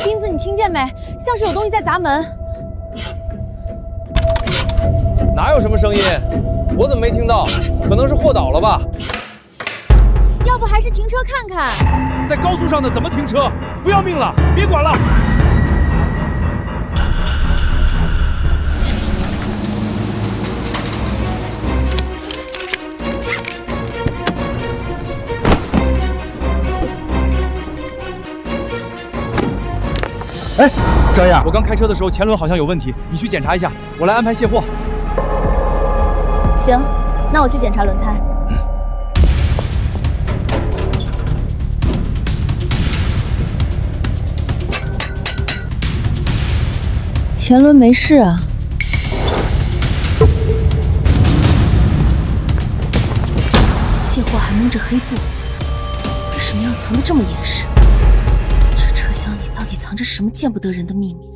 斌子，你听见没？像是有东西在砸门。哪有什么声音？我怎么没听到？可能是货倒了吧？要不还是停车看看？在高速上的怎么停车？不要命了？别管了！哎，张亚，我刚开车的时候前轮好像有问题，你去检查一下，我来安排卸货。行，那我去检查轮胎。前轮没事啊。卸货还蒙着黑布，为什么要藏得这么严实？这车厢里到底藏着什么见不得人的秘密？